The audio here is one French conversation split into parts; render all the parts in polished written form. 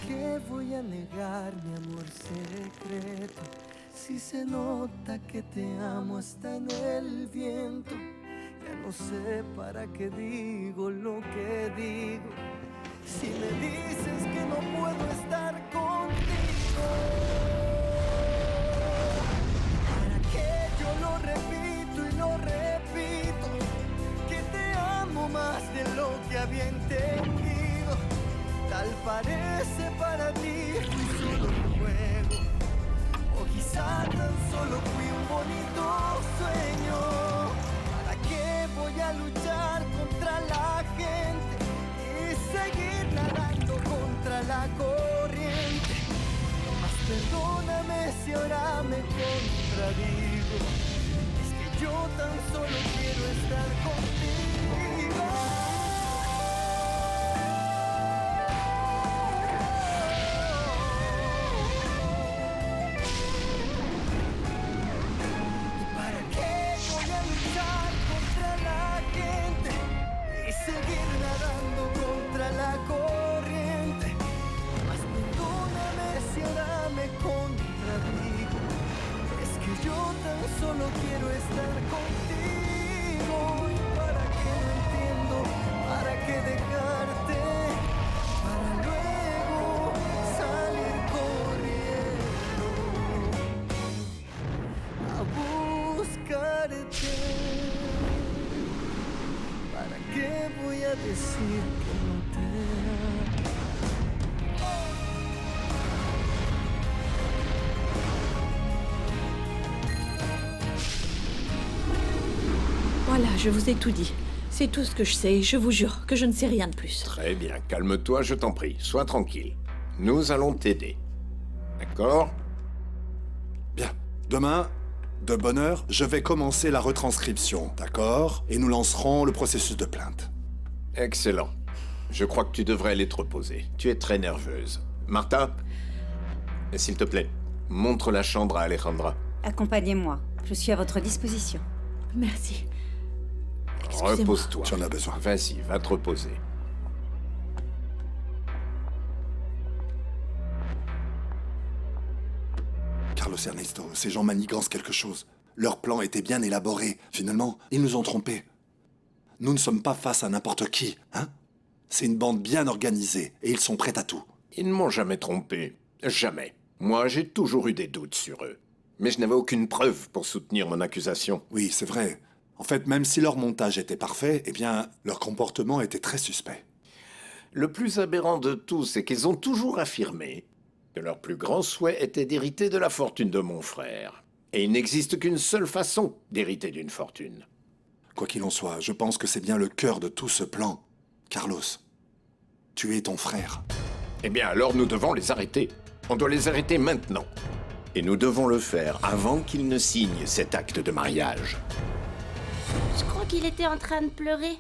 qué voy a negar mi amor secreto? Si se nota que te amo hasta en el viento. Ya no sé para qué digo lo que digo. Si me dices que no puedo estar contigo, ¿para qué yo lo repito y lo repito? Que te amo más de lo que había entendido. Tal parece para ti fui solo un juego, o quizá tan solo fui un bonito sueño. ¿Para qué voy a luchar contra la gente y seguir nadando contra la corriente? Más perdóname si ahora me contradigo. Es que yo tan solo quiero estar contigo. Seguir nadando contra la corriente. Mas perdóname si ahora me contradigo. Es que yo tan solo quiero estar contigo. ¿Y para qué no entiendo? ¿Para qué dejarte? Para luego salir corriendo a buscarte. ¿Para qué voy a decir que no te amo? Voilà, je vous ai tout dit. C'est tout ce que je sais, je vous jure que je ne sais rien de plus. Très bien, calme-toi, je t'en prie. Sois tranquille. Nous allons t'aider. D'accord? Bien. Demain, de bonne heure, je vais commencer la retranscription, d'accord? Et nous lancerons le processus de plainte. Excellent. Je crois que tu devrais aller te reposer. Tu es très nerveuse. Martha, s'il te plaît, montre la chambre à Alejandra. Accompagnez-moi. Je suis à votre disposition. Merci. Excusez-moi. Repose-toi. Tu en as besoin. Vas-y, va te reposer. Carlos Ernesto, ces gens manigancent quelque chose. Leur plan était bien élaboré. Finalement, ils nous ont trompés. Nous ne sommes pas face à n'importe qui, hein? C'est une bande bien organisée, et ils sont prêts à tout. Ils ne m'ont jamais trompé. Jamais. Moi, j'ai toujours eu des doutes sur eux. Mais je n'avais aucune preuve pour soutenir mon accusation. Oui, c'est vrai. En fait, même si leur montage était parfait, eh bien, leur comportement était très suspect. Le plus aberrant de tout, c'est qu'ils ont toujours affirmé que leur plus grand souhait était d'hériter de la fortune de mon frère. Et il n'existe qu'une seule façon d'hériter d'une fortune. Quoi qu'il en soit, je pense que c'est bien le cœur de tout ce plan. Carlos, tu es ton frère. Eh bien alors nous devons les arrêter. On doit les arrêter maintenant. Et nous devons le faire avant qu'ils ne signent cet acte de mariage. Je crois qu'il était en train de pleurer.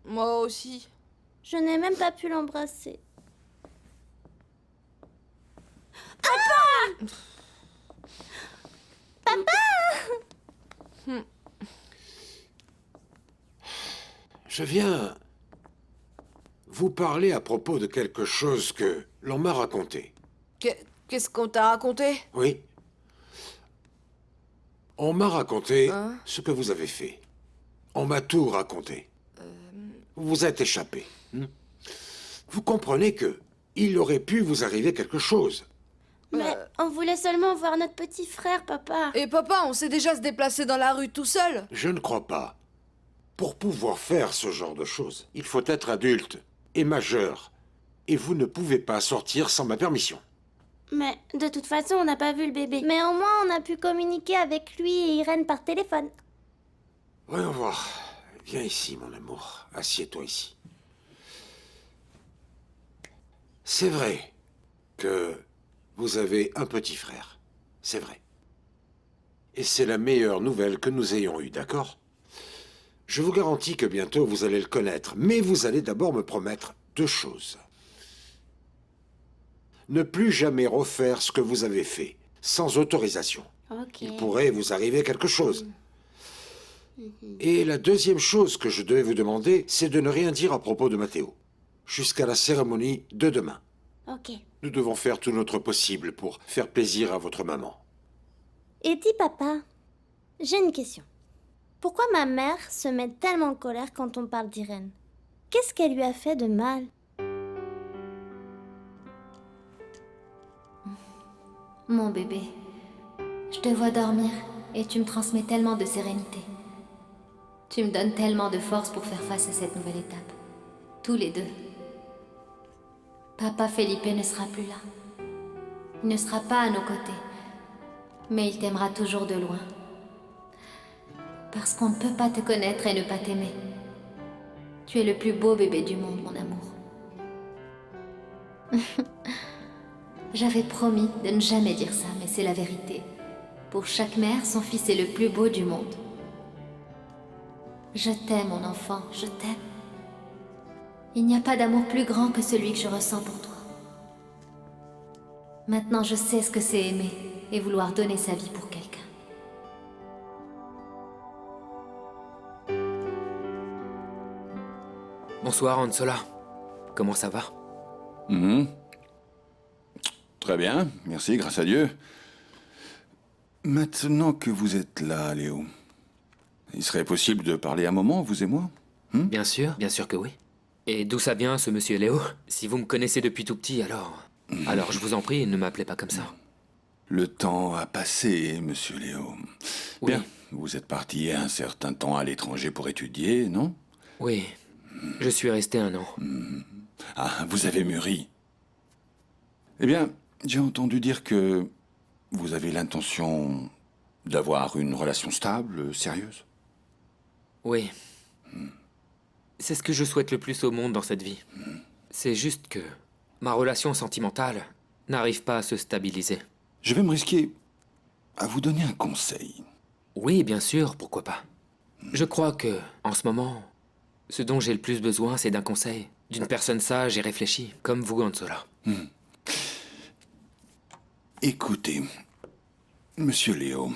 Moi aussi. Je n'ai même pas pu l'embrasser. Je viens vous parler à propos de quelque chose que l'on m'a raconté. Qu'est-ce qu'on t'a raconté? Oui. On m'a raconté Hein? ce que vous avez fait. On m'a tout raconté. Vous vous êtes échappé. Vous comprenez que il aurait pu vous arriver quelque chose. Mais on voulait seulement voir notre petit frère, papa. Et papa, on sait déjà se déplacer dans la rue tout seul. Je ne crois pas. Pour pouvoir faire ce genre de choses, il faut être adulte et majeur. Et vous ne pouvez pas sortir sans ma permission. Mais de toute façon, on n'a pas vu le bébé. Mais au moins, on a pu communiquer avec lui et Irène par téléphone. Voyons voir. Viens ici, mon amour. Assieds-toi ici. C'est vrai que vous avez un petit frère. C'est vrai. Et c'est la meilleure nouvelle que nous ayons eue, d'accord? Je vous garantis que bientôt vous allez le connaître, mais vous allez d'abord me promettre 2 choses. Ne plus jamais refaire ce que vous avez fait, sans autorisation. Ok. Il pourrait vous arriver quelque chose. Et la deuxième chose que je devais vous demander, c'est de ne rien dire à propos de Matteo, jusqu'à la cérémonie de demain. Ok. Nous devons faire tout notre possible pour faire plaisir à votre maman. Et dis papa, j'ai une question. Pourquoi ma mère se met tellement en colère quand on parle d'Irène? Qu'est-ce qu'elle lui a fait de mal? Mon bébé, je te vois dormir et tu me transmets tellement de sérénité. Tu me donnes tellement de force pour faire face à cette nouvelle étape. Tous les deux. Papa Felipe ne sera plus là. Il ne sera pas à nos côtés. Mais il t'aimera toujours de loin. Parce qu'on ne peut pas te connaître et ne pas t'aimer. Tu es le plus beau bébé du monde, mon amour. J'avais promis de ne jamais dire ça, mais c'est la vérité. Pour chaque mère, son fils est le plus beau du monde. Je t'aime, mon enfant, je t'aime. Il n'y a pas d'amour plus grand que celui que je ressens pour toi. Maintenant, je sais ce que c'est aimer et vouloir donner sa vie pour quelqu'un. Bonsoir, Ansola. Comment ça va? Très bien, merci, grâce à Dieu. Maintenant que vous êtes là, Léo, il serait possible de parler un moment, vous et moi? Bien sûr que oui. Et d'où ça vient, ce monsieur Léo? Si vous me connaissez depuis tout petit, alors... Alors, je vous en prie, ne m'appelez pas comme ça. Le temps a passé, monsieur Léo. Oui. Bien, vous êtes parti un certain temps à l'étranger pour étudier, non? Oui, je suis resté 1 an. Ah, vous avez mûri. Eh bien, j'ai entendu dire que vous avez l'intention d'avoir une relation stable, sérieuse. Oui. C'est ce que je souhaite le plus au monde dans cette vie. C'est juste que ma relation sentimentale n'arrive pas à se stabiliser. Je vais me risquer à vous donner un conseil. Oui, bien sûr, pourquoi pas. Je crois que, en ce moment, ce dont j'ai le plus besoin, c'est d'un conseil. D'une personne sage et réfléchie, comme vous, Ansola. Écoutez, monsieur Léo,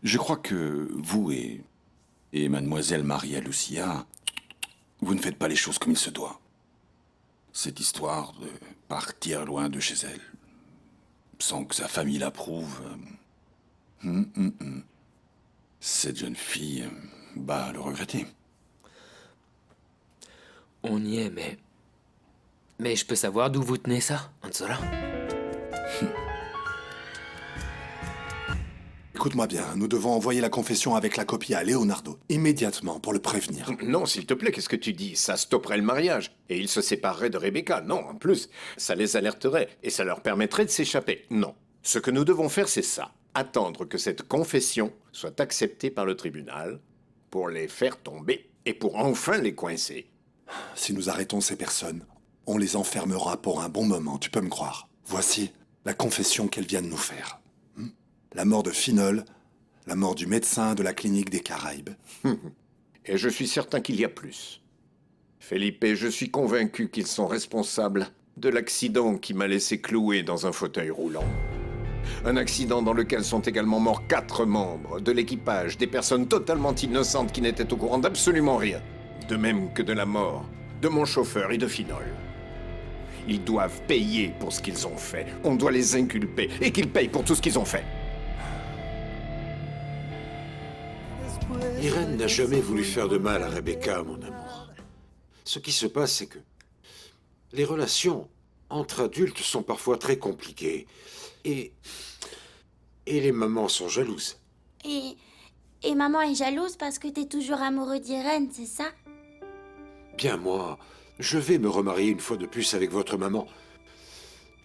je crois que vous et mademoiselle Maria Lucia, vous ne faites pas les choses comme il se doit. Cette histoire de partir loin de chez elle, sans que sa famille l'approuve, cette jeune fille va le regretter. On y est, mais je peux savoir d'où vous tenez ça, Ansola? Écoute-moi bien, nous devons envoyer la confession avec la copie à Leonardo, immédiatement, pour le prévenir. Non, s'il te plaît, qu'est-ce que tu dis? Ça stopperait le mariage. Et il se séparerait de Rebecca. Non, en plus, ça les alerterait et ça leur permettrait de s'échapper. Non. Ce que nous devons faire, c'est ça. Attendre que cette confession soit acceptée par le tribunal pour les faire tomber et pour enfin les coincer. Si nous arrêtons ces personnes, on les enfermera pour un bon moment, tu peux me croire. Voici la confession qu'elles viennent nous faire. La mort de Finol, la mort du médecin de la clinique des Caraïbes. Et je suis certain qu'il y a plus. Felipe, je suis convaincu qu'ils sont responsables de l'accident qui m'a laissé cloué dans un fauteuil roulant. Un accident dans lequel sont également morts 4 membres de l'équipage, des personnes totalement innocentes qui n'étaient au courant d'absolument rien. De même que de la mort de mon chauffeur et de Finol. Ils doivent payer pour ce qu'ils ont fait. On doit les inculper et qu'ils payent pour tout ce qu'ils ont fait. Irène n'a jamais voulu faire de mal à Rebecca, mon amour. Ce qui se passe, c'est que les relations entre adultes sont parfois très compliquées. Et les mamans sont jalouses. Et maman est jalouse parce que t'es toujours amoureux d'Irène, c'est ça? Bien, moi, je vais me remarier une fois de plus avec votre maman.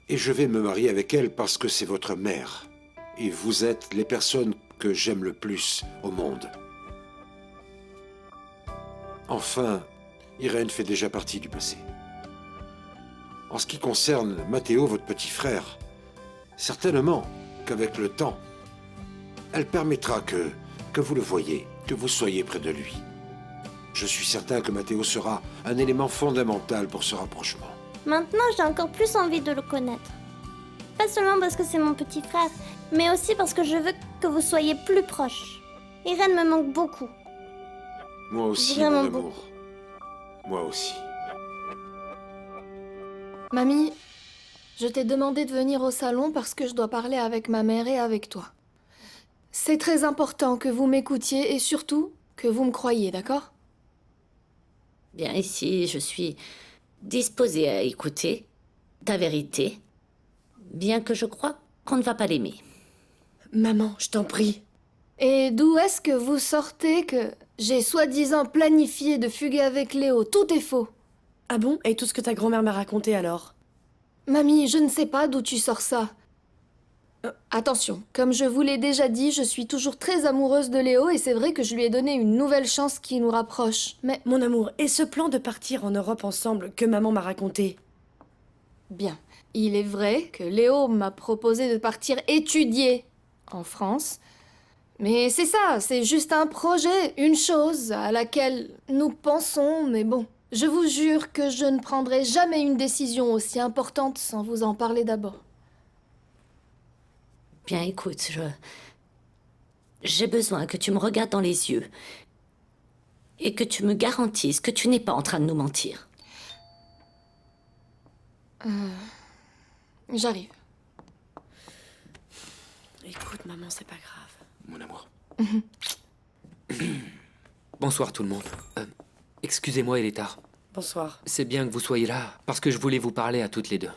Et je vais me marier avec elle parce que c'est votre mère. Et vous êtes les personnes que j'aime le plus au monde. Enfin, Irène fait déjà partie du passé. En ce qui concerne Matteo, votre petit frère, certainement qu'avec le temps, elle permettra que vous le voyiez, que vous soyez près de lui. Je suis certain que Matteo sera un élément fondamental pour ce rapprochement. Maintenant, j'ai encore plus envie de le connaître. Pas seulement parce que c'est mon petit frère, mais aussi parce que je veux que vous soyez plus proches. Irène me manque beaucoup. Moi aussi, Vraiment mon amour. Moi aussi. Mamie, je t'ai demandé de venir au salon parce que je dois parler avec ma mère et avec toi. C'est très important que vous m'écoutiez et surtout que vous me croyiez, d'accord? Bien, ici, je suis disposée à écouter ta vérité, bien que je crois qu'on ne va pas l'aimer. Maman, je t'en prie. Et d'où est-ce que vous sortez que j'ai soi-disant planifié de fuguer avec Léo? Tout est faux. Ah bon? Et tout ce que ta grand-mère m'a raconté alors? Mamie, je ne sais pas d'où tu sors ça. Attention, comme je vous l'ai déjà dit, je suis toujours très amoureuse de Léo et c'est vrai que je lui ai donné une nouvelle chance qui nous rapproche. Mais Mon amour, et ce plan de partir en Europe ensemble que maman m'a raconté? bien, il est vrai que Léo m'a proposé de partir étudier en France. Mais c'est ça, c'est juste un projet, une chose à laquelle nous pensons, mais bon. Je vous jure que je ne prendrai jamais une décision aussi importante sans vous en parler d'abord. Bien, écoute, j'ai besoin que tu me regardes dans les yeux et que tu me garantisses que tu n'es pas en train de nous mentir. J'arrive. Écoute, maman, c'est pas grave. Mon amour. Bonsoir tout le monde. Excusez-moi, il est tard. Bonsoir. C'est bien que vous soyez là, parce que je voulais vous parler à toutes les deux.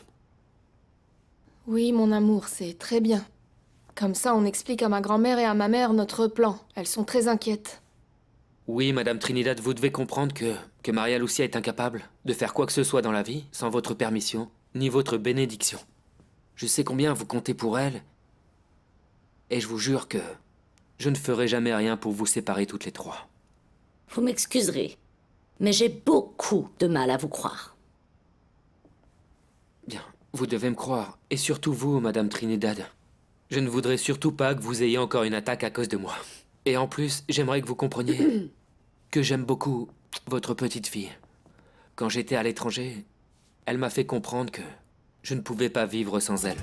Oui, mon amour, c'est très bien. Comme ça, on explique à ma grand-mère et à ma mère notre plan. Elles sont très inquiètes. Oui, Madame Trinidad, vous devez comprendre que Maria Lucia est incapable de faire quoi que ce soit dans la vie sans votre permission, ni votre bénédiction. Je sais combien vous comptez pour elle, et je vous jure que je ne ferai jamais rien pour vous séparer toutes les trois. Vous m'excuserez, mais j'ai beaucoup de mal à vous croire. Bien, vous devez me croire, et surtout vous, Madame Trinidad. Je ne voudrais surtout pas que vous ayez encore une attaque à cause de moi. Et en plus, j'aimerais que vous compreniez que j'aime beaucoup votre petite fille. Quand j'étais à l'étranger, elle m'a fait comprendre que je ne pouvais pas vivre sans elle.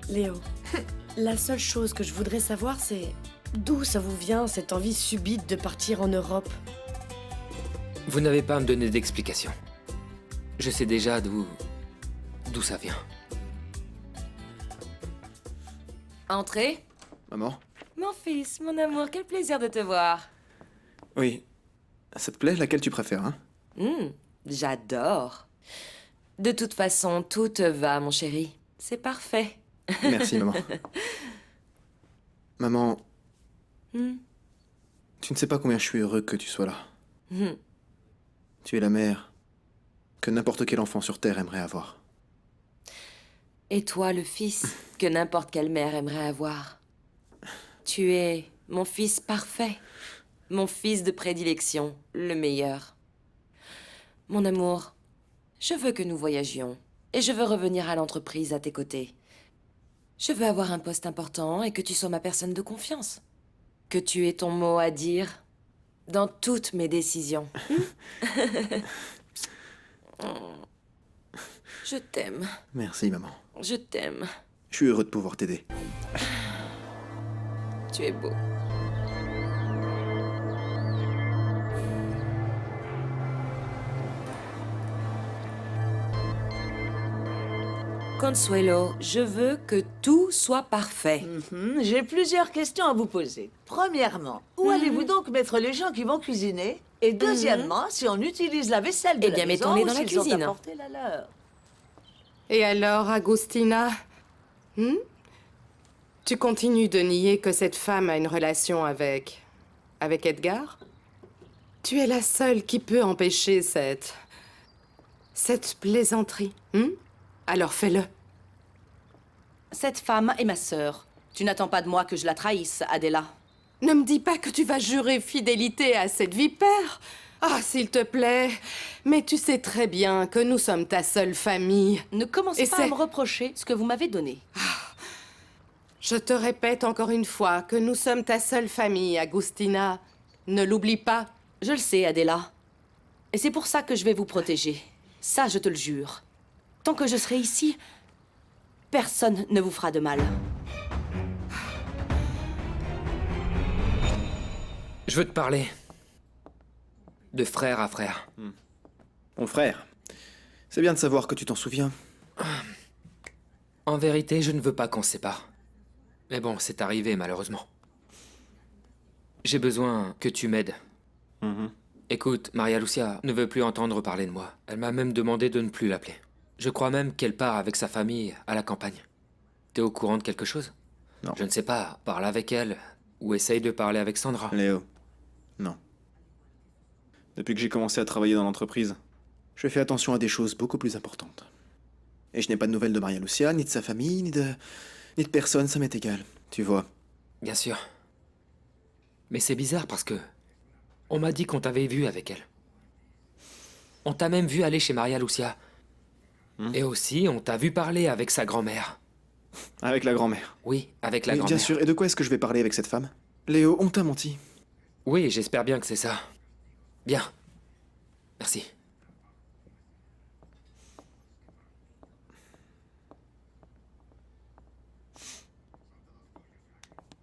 Léo, la seule chose que je voudrais savoir, c'est d'où ça vous vient, cette envie subite de partir en Europe? Vous n'avez pas à me donner d'explication. Je sais déjà d'où ça vient. Entrez. Maman? Mon fils, mon amour, quel plaisir de te voir. Oui. Ça te plaît, laquelle tu préfères, hein? J'adore. De toute façon, tout te va, mon chéri. C'est parfait. Merci, maman. Maman, Hmm. tu ne sais pas combien je suis heureux que tu sois là. Hmm. Tu es la mère que n'importe quel enfant sur Terre aimerait avoir. Et toi, le fils que n'importe quelle mère aimerait avoir. Tu es mon fils parfait. Mon fils de prédilection, le meilleur. Mon amour, je veux que nous voyagions. Et je veux revenir à l'entreprise à tes côtés. Je veux avoir un poste important et que tu sois ma personne de confiance. Que tu aies ton mot à dire dans toutes mes décisions. Je t'aime. Merci, maman. Je t'aime. Je suis heureux de pouvoir t'aider. Tu es beau. Consuelo, je veux que tout soit parfait. J'ai plusieurs questions à vous poser. Premièrement, où allez-vous donc mettre les gens qui vont cuisiner? Et deuxièmement, si on utilise la vaisselle de Eh la bien, maison, mettons-les ou dans la s'ils ont cuisine. apporté la leur. Et alors, Agustina, tu continues de nier que cette femme a une relation avec Edgar? Tu es la seule qui peut empêcher cette plaisanterie. Alors fais-le. Cette femme est ma sœur. Tu n'attends pas de moi que je la trahisse, Adela. Ne me dis pas que tu vas jurer fidélité à cette vipère. Ah, s'il te plaît. Mais tu sais très bien que nous sommes ta seule famille. Ne commencez pas à me reprocher ce que vous m'avez donné. Je te répète encore une fois que nous sommes ta seule famille, Agustina. Ne l'oublie pas. Je le sais, Adela. Et c'est pour ça que je vais vous protéger. Ça, je te le jure. Tant que je serai ici, personne ne vous fera de mal. Je veux te parler. de frère à frère. Mon frère, c'est bien de savoir que tu t'en souviens. En vérité, je ne veux pas qu'on se sépare. Mais bon, c'est arrivé malheureusement. J'ai besoin que tu m'aides. Écoute, Maria Lucia ne veut plus entendre parler de moi. Elle m'a même demandé de ne plus l'appeler. Je crois même qu'elle part avec sa famille à la campagne. T'es au courant de quelque chose? Non. Je ne sais pas, parle avec elle, ou essaye de parler avec Sandra. Léo, non. Depuis que j'ai commencé à travailler dans l'entreprise, je fais attention à des choses beaucoup plus importantes. Et je n'ai pas de nouvelles de Maria Lucia, ni de sa famille, ni de personne, ça m'est égal, tu vois. Bien sûr. Mais c'est bizarre parce que... on m'a dit qu'on t'avait vu avec elle. On t'a même vu aller chez Maria Lucia. Et aussi, on t'a vu parler avec sa grand-mère. Avec la grand-mère? Oui, avec la Oui, grand-mère. bien sûr, et de quoi est-ce que je vais parler avec cette femme? Léo, on t'a menti. Oui, j'espère bien que c'est ça. Bien. Merci.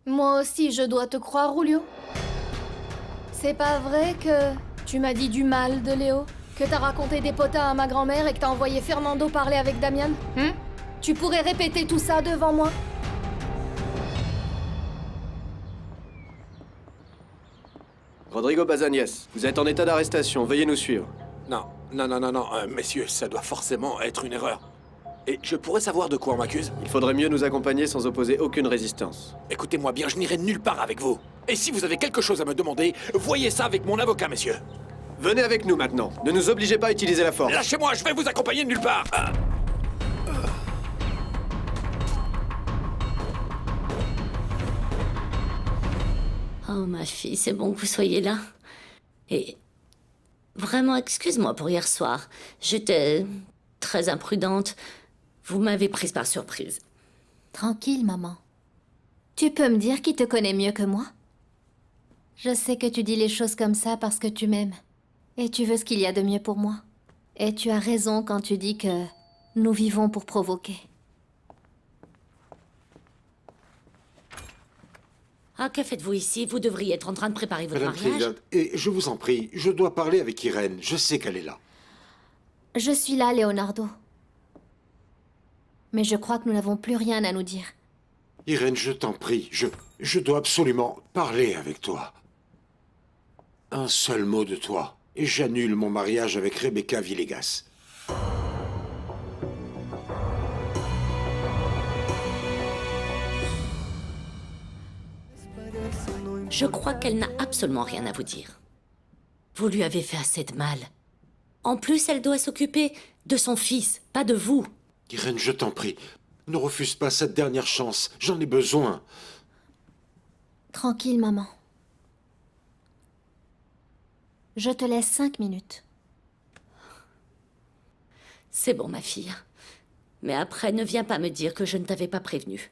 Moi aussi, je dois te croire, Julio. C'est pas vrai que tu m'as dit du mal de Léo? Que t'as raconté des potins à ma grand-mère et que t'as envoyé Fernando parler avec Damian? Tu pourrais répéter tout ça devant moi? Rodrigo Bazaniès, vous êtes en état d'arrestation, veuillez nous suivre. Non, messieurs, ça doit forcément être une erreur. Et je pourrais savoir de quoi on m'accuse? Il faudrait mieux nous accompagner sans opposer aucune résistance. Écoutez-moi bien, je n'irai nulle part avec vous. Et si vous avez quelque chose à me demander, voyez ça avec mon avocat, messieurs. Venez avec nous maintenant, ne nous obligez pas à utiliser la force. Lâchez-moi, je vais vous accompagner nulle part. Oh, ma fille, c'est bon que vous soyez là. Et... vraiment, excuse-moi pour hier soir. J'étais très imprudente. Vous m'avez prise par surprise. Tranquille, maman. Tu peux me dire qui te connaît mieux que moi? Je sais que tu dis les choses comme ça parce que tu m'aimes. Et tu veux ce qu'il y a de mieux pour moi. Et tu as raison quand tu dis que nous vivons pour provoquer. Ah, que faites-vous ici? Vous devriez être en train de préparer votre Madame mariage. Trinidad, et je vous en prie, je dois parler avec Irène. Je sais qu'elle est là. Je suis là, Leonardo. Mais je crois que nous n'avons plus rien à nous dire. Irène, je t'en prie, je dois absolument parler avec toi. Un seul mot de toi, et j'annule mon mariage avec Rebecca Villegas. Je crois qu'elle n'a absolument rien à vous dire. Vous lui avez fait assez de mal. En plus, elle doit s'occuper de son fils, pas de vous. Irène, je t'en prie, ne refuse pas cette dernière chance. J'en ai besoin. Tranquille, maman. Je te laisse 5 minutes. C'est bon, ma fille. Mais après, ne viens pas me dire que je ne t'avais pas prévenue.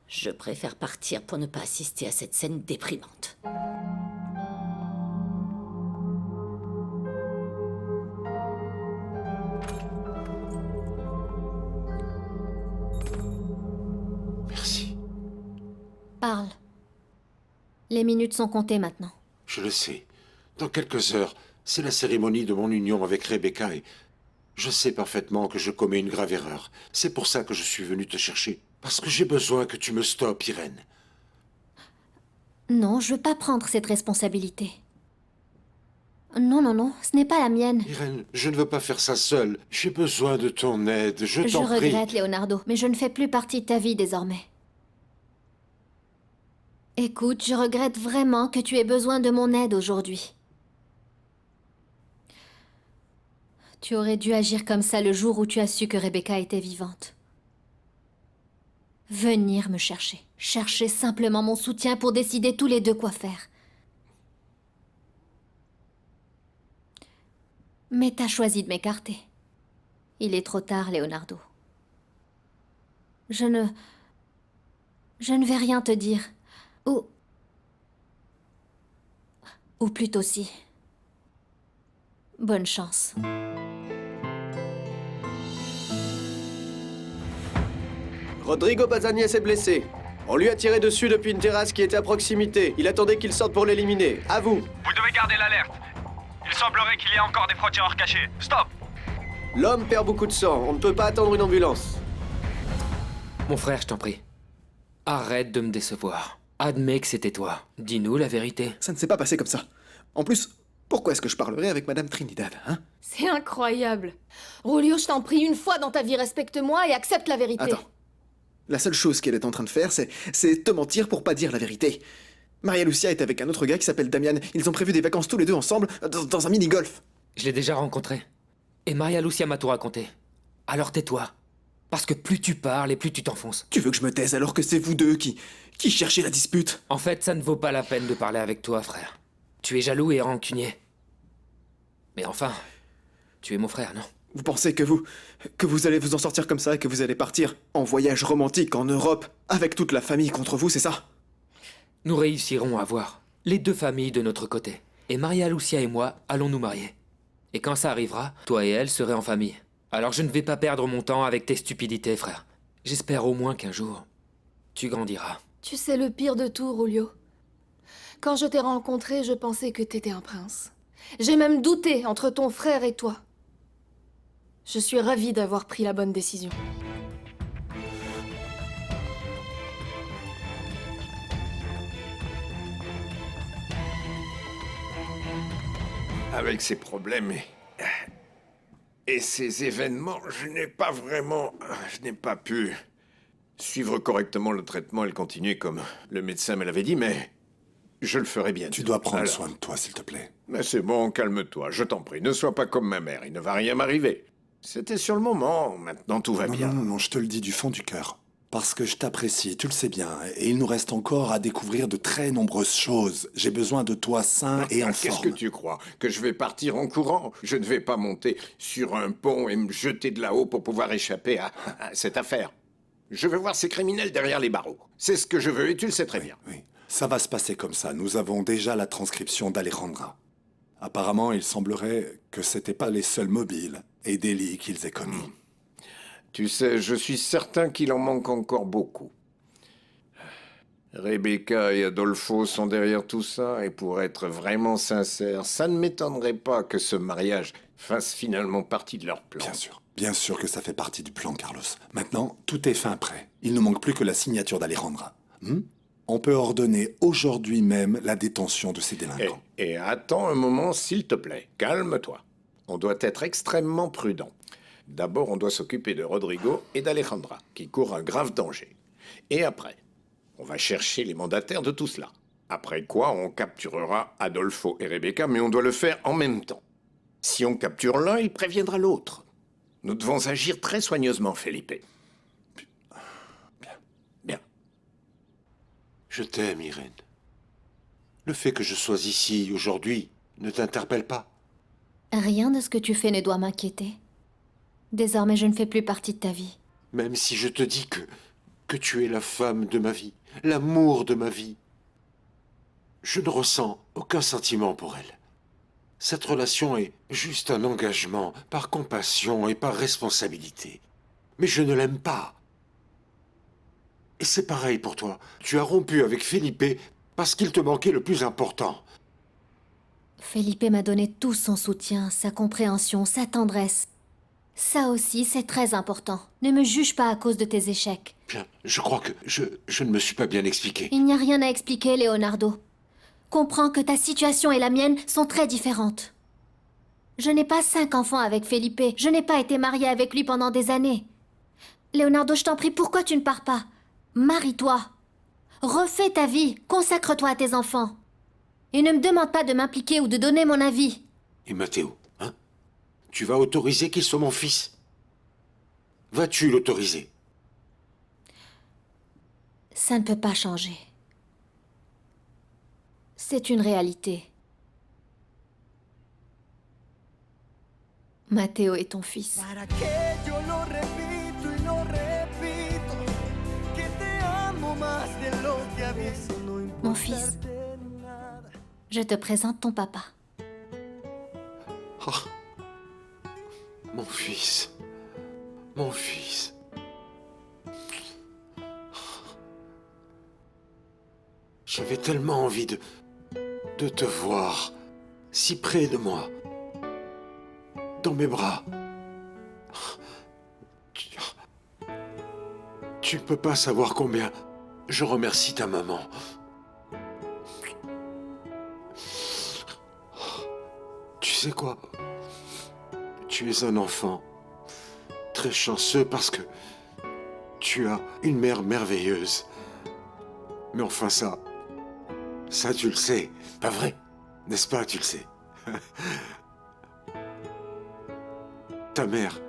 Je préfère partir pour ne pas assister à cette scène déprimante. Merci. Parle. Les minutes sont comptées maintenant. Je le sais. Dans quelques heures, c'est la cérémonie de mon union avec Rebecca et je sais parfaitement que je commets une grave erreur. C'est pour ça que je suis venu te chercher. Parce que j'ai besoin que tu me stoppes, Irène. Non, je veux pas prendre cette responsabilité. Non, ce n'est pas la mienne. Irène, je ne veux pas faire ça seule. J'ai besoin de ton aide, je t'en prie. Je regrette, Leonardo, mais je ne fais plus partie de ta vie désormais. Écoute, je regrette vraiment que tu aies besoin de mon aide aujourd'hui. Tu aurais dû agir comme ça le jour où tu as su que Rebecca était vivante. Venir me chercher. Chercher simplement mon soutien pour décider tous les deux quoi faire. Mais t'as choisi de m'écarter. Il est trop tard, Leonardo. Je ne vais rien te dire. Ou plutôt si. Bonne chance. Rodrigo Bazaniès est blessé. On lui a tiré dessus depuis une terrasse qui était à proximité. Il attendait qu'il sorte pour l'éliminer. À vous. Vous devez gardez l'alerte. Il semblerait qu'il y ait encore des francs-tireurs cachés. Stop! L'homme perd beaucoup de sang, on ne peut pas attendre une ambulance. Mon frère, je t'en prie. Arrête de me décevoir. Admets que c'était toi. Dis-nous la vérité. Ça ne s'est pas passé comme ça. En plus, pourquoi est-ce que je parlerais avec Madame Trinidad, hein? C'est incroyable. Rolio, je t'en prie, une fois dans ta vie, respecte-moi et accepte la vérité. Attends. La seule chose qu'elle est en train de faire, c'est te mentir pour pas dire la vérité. Maria Lucia est avec un autre gars qui s'appelle Damian. Ils ont prévu des vacances tous les deux ensemble dans un mini-golf. Je l'ai déjà rencontré. Et Maria Lucia m'a tout raconté. Alors tais-toi. Parce que plus tu parles et plus tu t'enfonces. Tu veux que je me taise alors que c'est vous deux qui cherchez la dispute? En fait, ça ne vaut pas la peine de parler avec toi, frère. Tu es jaloux et rancunier. Mais enfin, tu es mon frère, non? Vous pensez que vous allez vous en sortir comme ça et que vous allez partir en voyage romantique en Europe avec toute la famille contre vous, c'est ça? Nous réussirons à avoir les deux familles de notre côté. Et Maria Lucia et moi allons nous marier. Et quand ça arrivera, toi et elle serez en famille. Alors je ne vais pas perdre mon temps avec tes stupidités, frère. J'espère au moins qu'un jour, tu grandiras. Tu sais le pire de tout, Rolio. Quand je t'ai rencontré, je pensais que t'étais un prince. J'ai même douté entre ton frère et toi. Je suis ravie d'avoir pris la bonne décision. Avec ces problèmes et ces événements, je n'ai pas pu suivre correctement le traitement et le continuer comme le médecin me l'avait dit, mais je le ferai bien. Tu dois prendre soin de toi, s'il te plaît. Mais c'est bon, calme-toi, je t'en prie. Ne sois pas comme ma mère, il ne va rien m'arriver. C'était sur le moment, maintenant tout va bien. Non, je te le dis du fond du cœur. Parce que je t'apprécie, tu le sais bien, et il nous reste encore à découvrir de très nombreuses choses. J'ai besoin de toi sain et en Qu'est-ce forme. que tu crois? Que je vais partir en courant? Je ne vais pas monter sur un pont et me jeter de là-haut pour pouvoir échapper à cette affaire. Je veux voir ces criminels derrière les barreaux. C'est ce que je veux et tu le sais très bien. Oui, ça va se passer comme ça. Nous avons déjà la transcription d'Alejandra. Apparemment, il semblerait que c'était pas les seuls mobiles et délits qu'ils aient commis. Tu sais, je suis certain qu'il en manque encore beaucoup. Rebecca et Adolfo sont derrière tout ça, et pour être vraiment sincère, ça ne m'étonnerait pas que ce mariage fasse finalement partie de leur plan. Bien sûr que ça fait partie du plan, Carlos. Maintenant, tout est fin prêt. Il ne manque plus que la signature d'Alejandra. On peut ordonner aujourd'hui même la détention de ces délinquants. Et attends un moment, s'il te plaît. Calme-toi. On doit être extrêmement prudent. D'abord, on doit s'occuper de Rodrigo et d'Alejandra, qui courent un grave danger. Et après, on va chercher les mandataires de tout cela. Après quoi, on capturera Adolfo et Rebecca, mais on doit le faire en même temps. Si on capture l'un, il préviendra l'autre. Nous devons agir très soigneusement, Felipe. Bien. Je t'aime, Irène. Le fait que je sois ici aujourd'hui ne t'interpelle pas. Rien de ce que tu fais ne doit m'inquiéter. Désormais, je ne fais plus partie de ta vie. Même si je te dis que tu es la femme de ma vie, l'amour de ma vie, je ne ressens aucun sentiment pour elle. Cette relation est juste un engagement par compassion et par responsabilité. Mais je ne l'aime pas. Et c'est pareil pour toi. Tu as rompu avec Felipe parce qu'il te manquait le plus important. Felipe m'a donné tout son soutien, sa compréhension, sa tendresse. Ça aussi, c'est très important. Ne me juge pas à cause de tes échecs. Bien, je crois que je ne me suis pas bien expliqué. Il n'y a rien à expliquer, Leonardo. Comprends que ta situation et la mienne sont très différentes. Je n'ai pas 5 enfants avec Felipe. Je n'ai pas été mariée avec lui pendant des années. Leonardo, je t'en prie, pourquoi tu ne pars pas? Marie-toi. Refais ta vie. Consacre-toi à tes enfants. Et ne me demande pas de m'impliquer ou de donner mon avis. Et Matteo, hein? Tu vas autoriser qu'il soit mon fils? Vas-tu l'autoriser? Ça ne peut pas changer. C'est une réalité. Matteo est ton fils. Yo lo repito y lo repito, que te amo más de lo que había. Mon fils, je te présente ton papa. Oh. Mon fils. Mon fils. J'avais tellement envie de te voir si près de moi, dans mes bras. Tu ne peux pas savoir combien je remercie ta maman. Tu sais quoi? Tu es un enfant très chanceux parce que tu as une mère merveilleuse. Mais enfin ça tu le sais, pas vrai? N'est-ce pas, tu le sais? Ta mère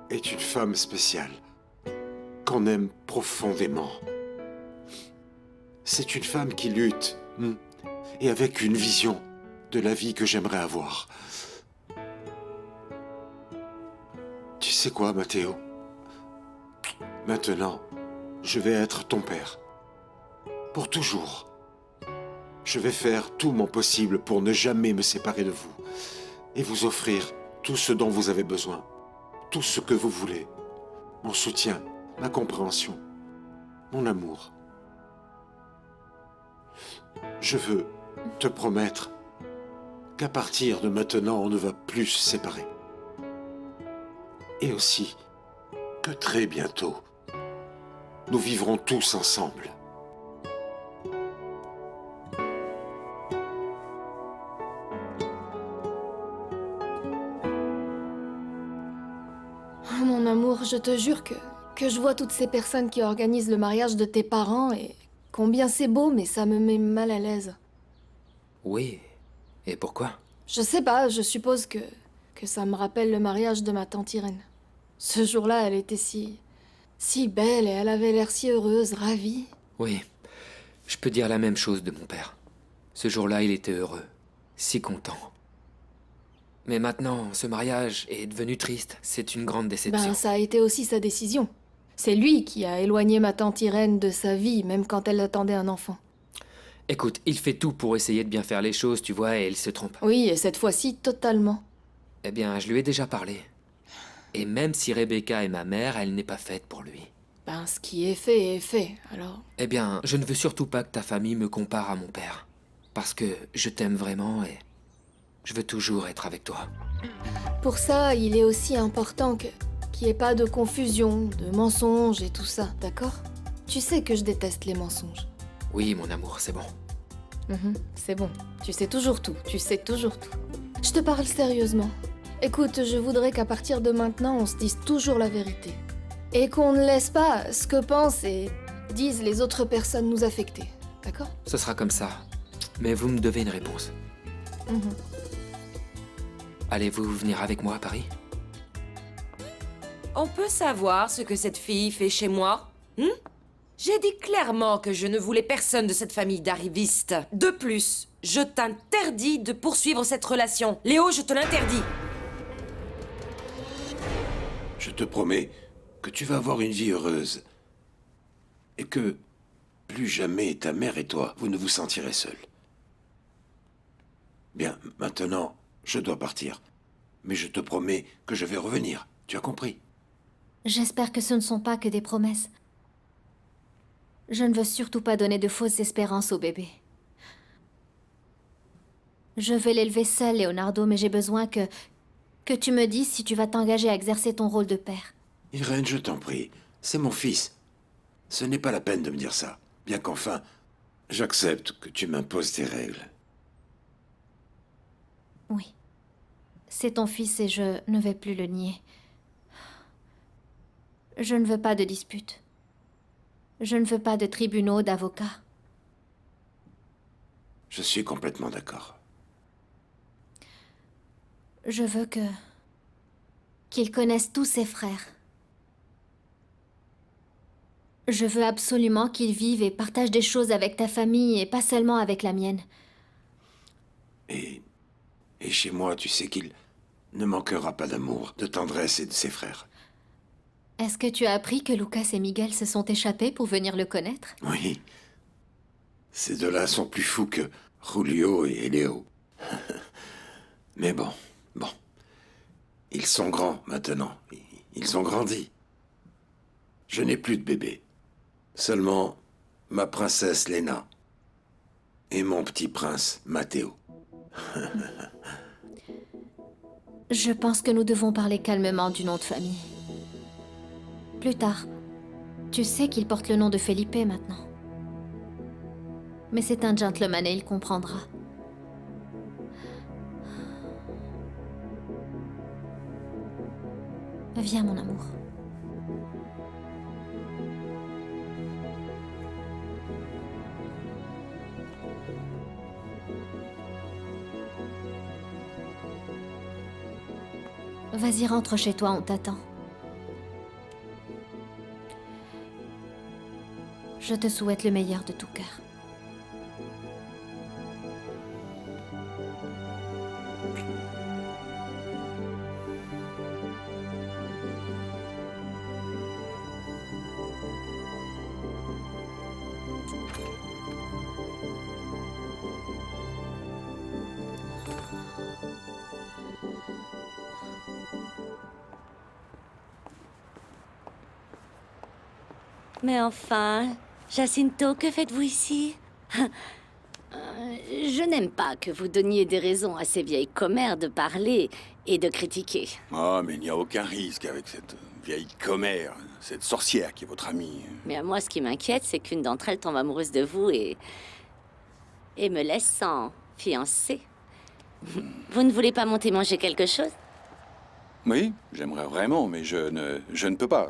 est une femme spéciale, qu'on aime profondément. C'est une femme qui lutte, et avec une vision de la vie que j'aimerais avoir. Tu sais quoi, Matteo? Maintenant, je vais être ton père. Pour toujours. Je vais faire tout mon possible pour ne jamais me séparer de vous et vous offrir tout ce dont vous avez besoin, tout ce que vous voulez. Mon soutien, ma compréhension, mon amour. Je veux te promettre qu'à partir de maintenant, on ne va plus se séparer. Et aussi que très bientôt, nous vivrons tous ensemble. Oh, mon amour, je te jure que je vois toutes ces personnes qui organisent le mariage de tes parents et combien c'est beau, mais ça me met mal à l'aise. Oui. Et pourquoi? Je sais pas, je suppose que ça me rappelle le mariage de ma tante Irène. Ce jour-là, elle était si belle et elle avait l'air si heureuse, ravie. Oui. Je peux dire la même chose de mon père. Ce jour-là, il était heureux. Si content. Mais maintenant, ce mariage est devenu triste. C'est une grande déception. Ben, ça a été aussi sa décision. C'est lui qui a éloigné ma tante Irène de sa vie, même quand elle attendait un enfant. Écoute, il fait tout pour essayer de bien faire les choses, tu vois, et il se trompe. Oui, et cette fois-ci, totalement. Eh bien, je lui ai déjà parlé. Et même si Rebecca est ma mère, elle n'est pas faite pour lui. Ben, ce qui est fait, alors... Eh bien, je ne veux surtout pas que ta famille me compare à mon père. Parce que je t'aime vraiment et je veux toujours être avec toi. Pour ça, il est aussi important qu'il n'y ait pas de confusion, de mensonges et tout ça, d'accord? Tu sais que je déteste les mensonges. Oui, mon amour, c'est bon. C'est bon. Tu sais toujours tout. Tu sais toujours tout. Je te parle sérieusement. Écoute, je voudrais qu'à partir de maintenant, on se dise toujours la vérité. Et qu'on ne laisse pas ce que pensent et disent les autres personnes nous affecter. D'accord? Ce sera comme ça. Mais vous me devez une réponse. Allez-vous venir avec moi à Paris? On peut savoir ce que cette fille fait chez moi? J'ai dit clairement que je ne voulais personne de cette famille d'arrivistes. De plus, je t'interdis de poursuivre cette relation. Léo, je te l'interdis. Je te promets que tu vas avoir une vie heureuse. Et que plus jamais ta mère et toi, vous ne vous sentirez seuls. Bien, maintenant, je dois partir. Mais je te promets que je vais revenir. Tu as compris? J'espère que ce ne sont pas que des promesses. Je ne veux surtout pas donner de fausses espérances au bébé. Je vais l'élever seul, Leonardo, mais j'ai besoin que tu me dises si tu vas t'engager à exercer ton rôle de père. Irène, je t'en prie. C'est mon fils. Ce n'est pas la peine de me dire ça. Bien qu'enfin, j'accepte que tu m'imposes tes règles. Oui. C'est ton fils et je ne vais plus le nier. Je ne veux pas de dispute. Je ne veux pas de tribunaux, d'avocats. Je suis complètement d'accord. Je veux qu'il connaisse tous ses frères. Je veux absolument qu'il vive et partage des choses avec ta famille et pas seulement avec la mienne. Et chez moi, tu sais qu'il ne manquera pas d'amour, de tendresse et de ses frères. Est-ce que tu as appris que Lucas et Miguel se sont échappés pour venir le connaître? Oui. Ces deux-là sont plus fous que Julio et Léo. Mais bon. Ils sont grands maintenant. Ils ont grandi. Je n'ai plus de bébé. Seulement ma princesse Léna et mon petit prince Matteo. Je pense que nous devons parler calmement du nom de famille. Plus tard. Tu sais qu'il porte le nom de Felipe maintenant. Mais c'est un gentleman et il comprendra. Viens, mon amour. Vas-y, rentre chez toi, on t'attend. Je te souhaite le meilleur de tout cœur. Mais enfin, Jacinto, que faites-vous ici? Je n'aime pas que vous donniez des raisons à ces vieilles commères de parler et de critiquer. Oh, mais il n'y a aucun risque avec cette vieille commère, cette sorcière qui est votre amie. Mais à moi, ce qui m'inquiète, c'est qu'une d'entre elles tombe amoureuse de vous et me laisse sans fiancé. Vous ne voulez pas monter manger quelque chose? Oui, j'aimerais vraiment, mais je ne peux pas.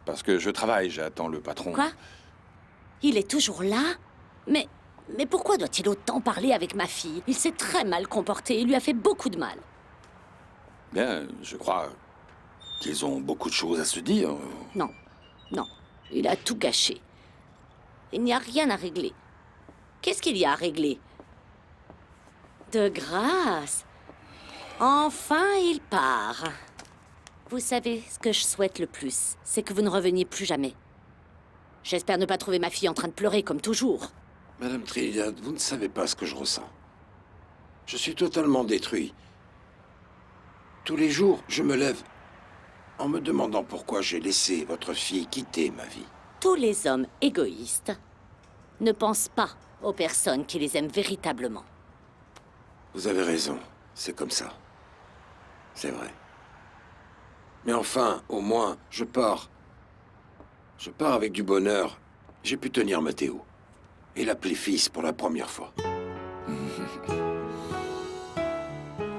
Parce que je travaille, j'attends le patron. Quoi? Il est toujours là? Mais pourquoi doit-il autant parler avec ma fille? Il s'est très mal comporté, il lui a fait beaucoup de mal. Bien, je crois qu'ils ont beaucoup de choses à se dire. Non, non, il a tout gâché. Il n'y a rien à régler. Qu'est-ce qu'il y a à régler? De grâce. Enfin, il part. Vous savez, ce que je souhaite le plus, c'est que vous ne reveniez plus jamais. J'espère ne pas trouver ma fille en train de pleurer comme toujours. Madame Trinidad, vous ne savez pas ce que je ressens. Je suis totalement détruit. Tous les jours, je me lève en me demandant pourquoi j'ai laissé votre fille quitter ma vie. Tous les hommes égoïstes ne pensent pas aux personnes qui les aiment véritablement. Vous avez raison, c'est comme ça. C'est vrai. Mais enfin, au moins, je pars. Je pars avec du bonheur. J'ai pu tenir Matteo. Et l'appeler fils pour la première fois.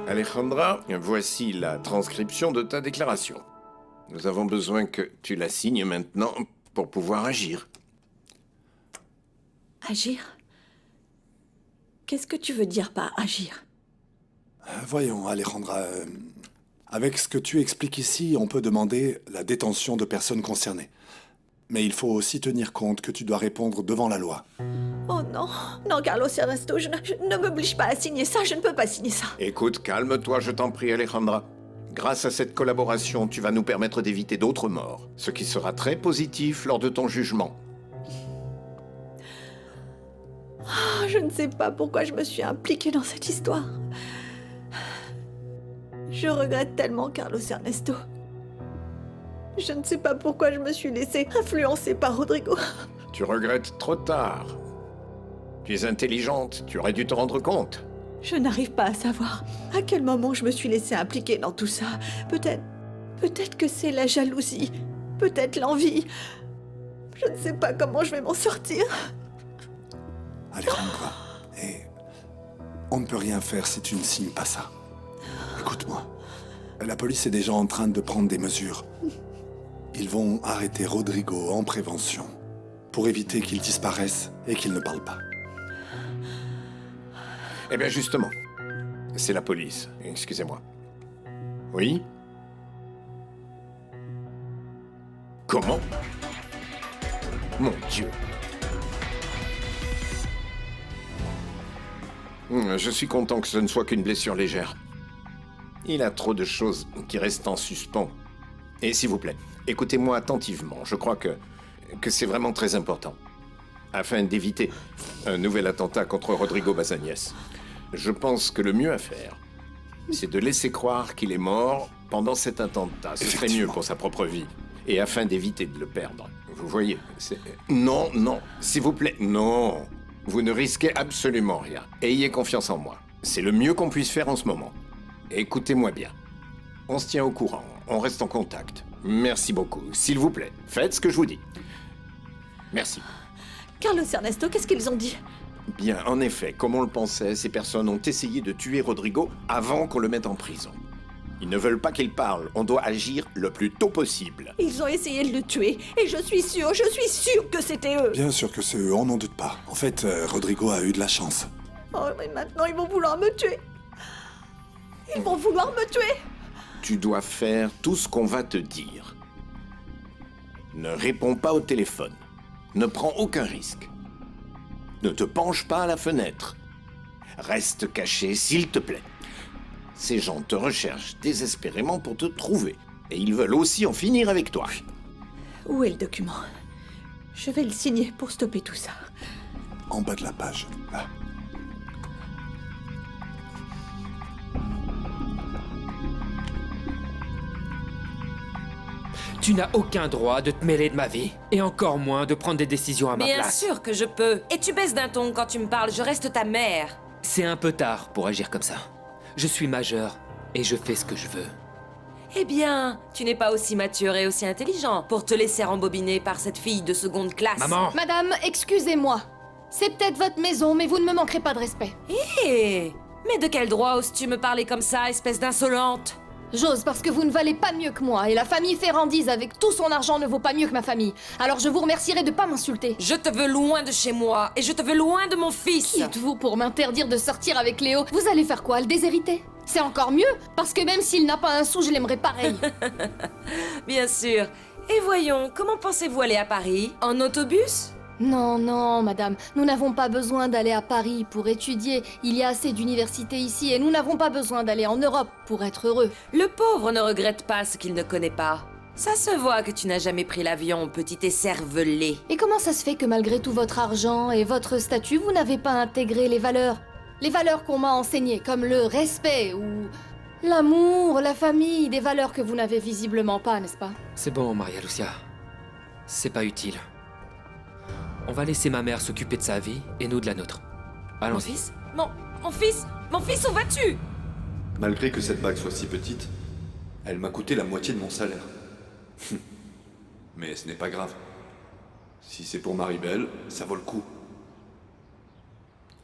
Alejandra, voici la transcription de ta déclaration. Nous avons besoin que tu la signes maintenant pour pouvoir agir. Agir? Qu'est-ce que tu veux dire par agir? Voyons, Alejandra, avec ce que tu expliques ici, on peut demander la détention de personnes concernées. Mais il faut aussi tenir compte que tu dois répondre devant la loi. Oh non, non, Carlos Ernesto, ne m'oblige pas à signer ça, je ne peux pas signer ça. Écoute, calme-toi, je t'en prie, Alejandra. Grâce à cette collaboration, tu vas nous permettre d'éviter d'autres morts, ce qui sera très positif lors de ton jugement. Oh, je ne sais pas pourquoi je me suis impliquée dans cette histoire. Je regrette tellement, Carlos Ernesto. Je ne sais pas pourquoi je me suis laissée influencer par Rodrigo. Tu regrettes trop tard. Tu es intelligente, tu aurais dû te rendre compte. Je n'arrive pas à savoir à quel moment je me suis laissée impliquer dans tout ça. Peut-être que c'est la jalousie, peut-être l'envie. Je ne sais pas comment je vais m'en sortir. Alejandra, on ne peut rien faire si tu ne signes pas ça. Écoute-moi, la police est déjà en train de prendre des mesures. Ils vont arrêter Rodrigo en prévention pour éviter qu'il disparaisse et qu'il ne parle pas. Eh bien justement, c'est la police. Excusez-moi. Oui? Comment? Mon Dieu. Je suis content que ce ne soit qu'une blessure légère. Il a trop de choses qui restent en suspens. Et s'il vous plaît, écoutez-moi attentivement. Je crois que c'est vraiment très important. Afin d'éviter un nouvel attentat contre Rodrigo Bazañez, je pense que le mieux à faire, c'est de laisser croire qu'il est mort pendant cet attentat. Ce serait mieux pour sa propre vie. Et afin d'éviter de le perdre. Vous voyez, c'est... Non, s'il vous plaît, non. Vous ne risquez absolument rien. Ayez confiance en moi. C'est le mieux qu'on puisse faire en ce moment. Écoutez-moi bien. On se tient au courant, on reste en contact. Merci beaucoup. S'il vous plaît, faites ce que je vous dis. Merci. Carlos Ernesto, qu'est-ce qu'ils ont dit? Bien, en effet, comme on le pensait, ces personnes ont essayé de tuer Rodrigo avant qu'on le mette en prison. Ils ne veulent pas qu'il parle, on doit agir le plus tôt possible. Ils ont essayé de le tuer, et je suis sûre que c'était eux. Bien sûr que c'est eux, on n'en doute pas. En fait, Rodrigo a eu de la chance. Oh, mais maintenant ils vont vouloir me tuer. Ils vont vouloir me tuer. Tu dois faire tout ce qu'on va te dire. Ne réponds pas au téléphone. Ne prends aucun risque. Ne te penche pas à la fenêtre. Reste caché, s'il te plaît. Ces gens te recherchent désespérément pour te trouver. Et ils veulent aussi en finir avec toi. Où est le document? Je vais le signer pour stopper tout ça. En bas de la page, là. Tu n'as aucun droit de te mêler de ma vie, et encore moins de prendre des décisions à ma Bien place. sûr que je peux. Et tu baisses d'un ton quand tu me parles, je reste ta mère. C'est un peu tard pour agir comme ça. Je suis majeur, et je fais ce que je veux. Eh bien, tu n'es pas aussi mature et aussi intelligent pour te laisser rembobiner par cette fille de seconde classe. Maman! Madame, excusez-moi. C'est peut-être votre maison, mais vous ne me manquerez pas de respect. Hé! Mais de quel droit oses-tu me parler comme ça, espèce d'insolente? J'ose parce que vous ne valez pas mieux que moi, et la famille Ferrandise avec tout son argent ne vaut pas mieux que ma famille. Alors je vous remercierai de pas m'insulter. Je te veux loin de chez moi, et je te veux loin de mon fils. Qui êtes-vous pour m'interdire de sortir avec Léo? Vous allez faire quoi, le déshériter? C'est encore mieux, parce que même s'il n'a pas un sou, je l'aimerais pareil. Bien sûr. Et voyons, comment pensez-vous aller à Paris? En autobus? Non, non, madame, nous n'avons pas besoin d'aller à Paris pour étudier. Il y a assez d'universités ici et nous n'avons pas besoin d'aller en Europe pour être heureux. Le pauvre ne regrette pas ce qu'il ne connaît pas. Ça se voit que tu n'as jamais pris l'avion, petit écervelé. Et comment ça se fait que malgré tout votre argent et votre statut, vous n'avez pas intégré les valeurs qu'on m'a enseignées, comme le respect ou l'amour, la famille, des valeurs que vous n'avez visiblement pas, n'est-ce pas? C'est bon, Maria Lucia. C'est pas utile. On va laisser ma mère s'occuper de sa vie et nous de la nôtre. Mon Allons-y. fils? Mon fils, où vas-tu? Malgré que cette bague soit si petite, elle m'a coûté la moitié de mon salaire. Mais ce n'est pas grave. Si c'est pour Maribel, ça vaut le coup.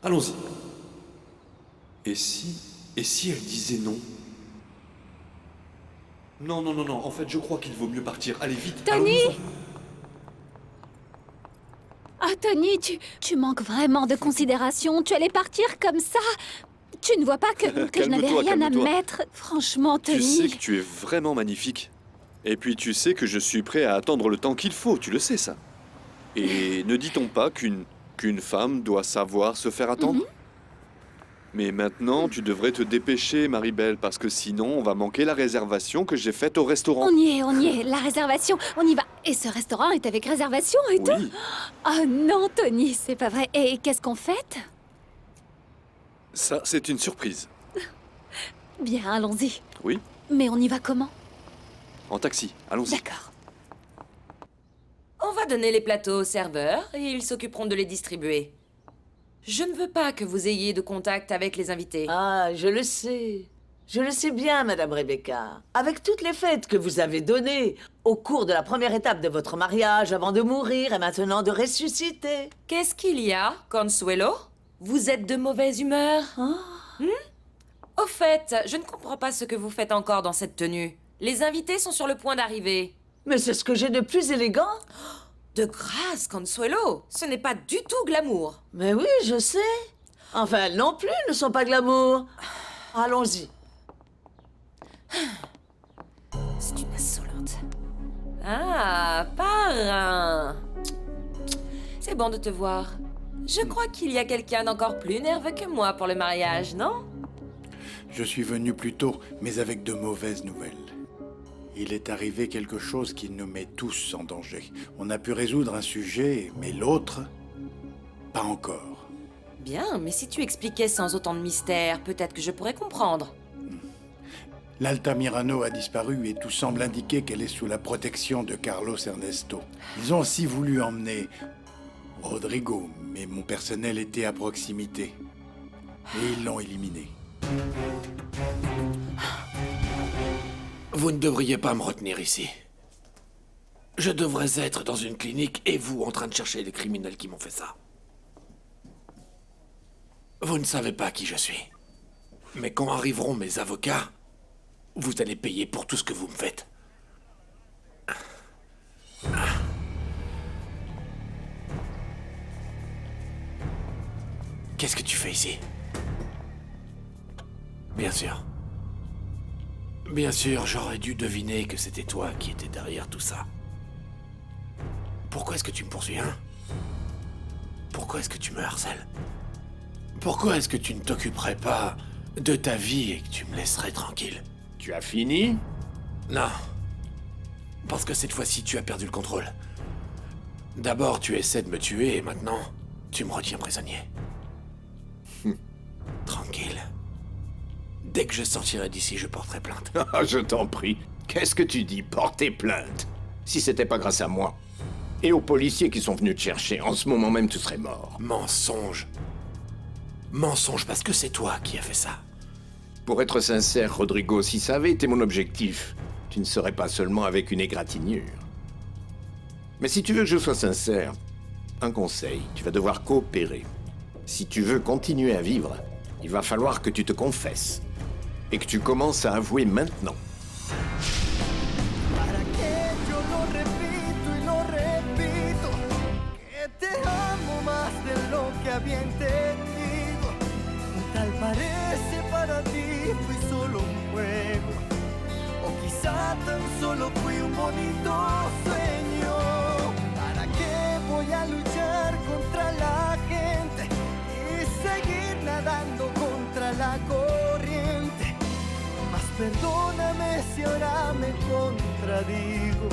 Allons-y. Et si elle disait non? Non, non, non, non, en fait, je crois qu'il vaut mieux partir. Allez, vite. Tony! allons-nous-en. Ah, Tony, tu manques vraiment de considération. Tu allais partir comme ça. Tu ne vois pas que je n'avais Calme-toi, rien à calme-toi. mettre. Franchement, Tony. Tu sais que tu es vraiment magnifique. Et puis tu sais que je suis prêt à attendre le temps qu'il faut, tu le sais ça. Et ne dit-on pas qu'une femme doit savoir se faire attendre? Mais maintenant, tu devrais te dépêcher, Maribel, parce que sinon, on va manquer la réservation que j'ai faite au restaurant. On y est, la réservation, on y va. Et ce restaurant est avec réservation et tout? Oh non, Tony, c'est pas vrai. Et qu'est-ce qu'on fête? Ça, c'est une surprise. Bien, allons-y. Oui, Mais on y va comment? en taxi, allons-y. D'accord. On va donner les plateaux aux serveurs et ils s'occuperont de les distribuer. Je ne veux pas que vous ayez de contact avec les invités. Ah, je le sais. Je le sais bien, Madame Rebecca. Avec toutes les fêtes que vous avez données au cours de la première étape de votre mariage avant de mourir et maintenant de ressusciter. Qu'est-ce qu'il y a, Consuelo? Vous êtes de mauvaise humeur? Au fait, je ne comprends pas ce que vous faites encore dans cette tenue. Les invités sont sur le point d'arriver. Mais c'est ce que j'ai de plus élégant. De grâce, Consuelo, ce n'est pas du tout glamour. Mais oui, je sais. Enfin, elles non plus ne sont pas glamour. Allons-y. C'est une insolente. Ah, parrain. C'est bon de te voir. Je crois qu'il y a quelqu'un d'encore plus nerveux que moi pour le mariage, non? Je suis venu plus tôt, mais avec de mauvaises nouvelles. Il est arrivé quelque chose qui nous met tous en danger. On a pu résoudre un sujet, mais l'autre, pas encore. Bien, mais si tu expliquais sans autant de mystère, peut-être que je pourrais comprendre. L'Altamirano a disparu et tout semble indiquer qu'elle est sous la protection de Carlos Ernesto. Ils ont aussi voulu emmener Rodrigo, mais mon personnel était à proximité. Et ils l'ont éliminé. Vous ne devriez pas me retenir ici. Je devrais être dans une clinique et vous en train de chercher les criminels qui m'ont fait ça. Vous ne savez pas qui je suis. Mais quand arriveront mes avocats, vous allez payer pour tout ce que vous me faites. Qu'est-ce que tu fais ici? Bien sûr. Bien sûr, j'aurais dû deviner que c'était toi qui étais derrière tout ça. Pourquoi est-ce que tu me poursuis, hein? Pourquoi est-ce que tu me harcèles? Pourquoi est-ce que tu ne t'occuperais pas de ta vie et que tu me laisserais tranquille? Tu as fini? Non. Parce que cette fois-ci, tu as perdu le contrôle. D'abord, tu essaies de me tuer et maintenant, tu me retiens prisonnier. Tranquille. Dès que je sortirai d'ici, je porterai plainte. Je t'en prie. Qu'est-ce que tu dis? Porter plainte? Si c'était pas grâce à moi et aux policiers qui sont venus te chercher, en ce moment même, tu serais mort. Mensonge. Mensonge parce que c'est toi qui as fait ça. Pour être sincère, Rodrigo, si ça avait été mon objectif, tu ne serais pas seulement avec une égratignure. Mais si tu veux que je sois sincère, un conseil, tu vas devoir coopérer. Si tu veux continuer à vivre, il va falloir que tu te confesses. Et que tu commences à avouer maintenant. ¿Para qué yo lo repito y lo repito? Que te amo más de lo que había entendido. Tal parece para ti fui solo un juego. O quizá tan solo fui un bonito sueño. ¿Para qué voy a luchar contra la gente y seguir nadando contra la corriente? Mas perdóname si ahora me contradigo.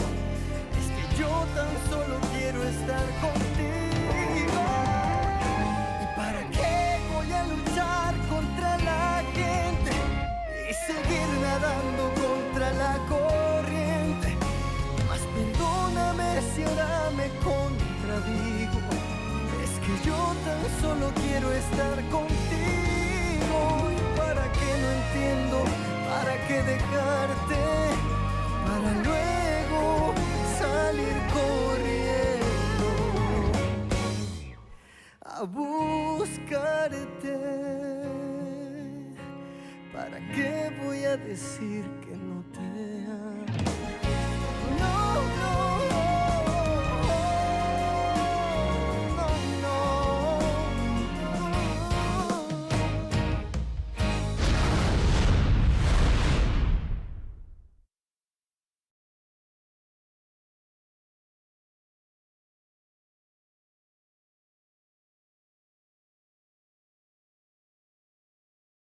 Es que yo tan solo quiero estar contigo. ¿Y para qué voy a luchar contra la gente y seguir nadando contra la corriente? Mas perdóname si ahora me contradigo. Es que yo tan solo quiero estar contigo. ¿Y para qué no entiendo? ¿Para qué dejarte? Para luego salir corriendo a buscarte. ¿Para qué voy a decir que no te